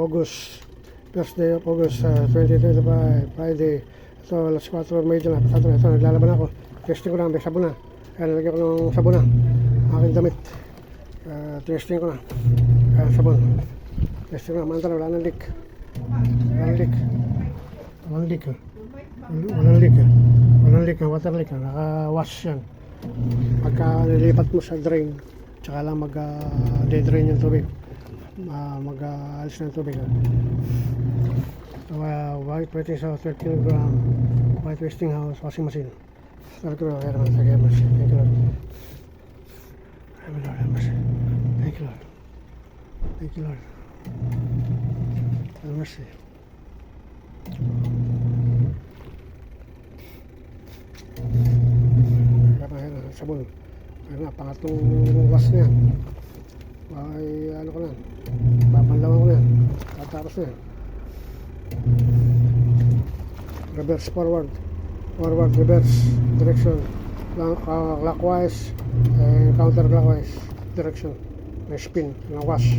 August, first day of August 2025, Friday. Ito, alas 4 medyo na, pasado na. Ito, naglalaban ako. Testing ko na, may sabon na. Ayan, nalagyan ko ng sabon na. Aking damit. Testing ko na. Ayan, sabon. Testing ko na, mantala, wala nang leak. Walang leak. Walang leak. Walang leak. Walang leak, water leak. Naka-wash yan. Pagka nilipat mo sa drain, tsaka lang mag-de-drain yung tubig. Mag-alis ng tubig. White Westinghouse 12 kg White Westinghouse washing machine. Sabi ko na kaya naman sa gamers. Thank you Lord. Thank you Lord. Thank you Lord. Have mercy. Sabon. Ayun na, pangatlong wash na yan. Ay, ano ko na yan. Papanlawan ko na yan. Tapos na yan. Reverse forward. Forward, reverse direction. Clockwise and counterclockwise direction. May spin, na wash.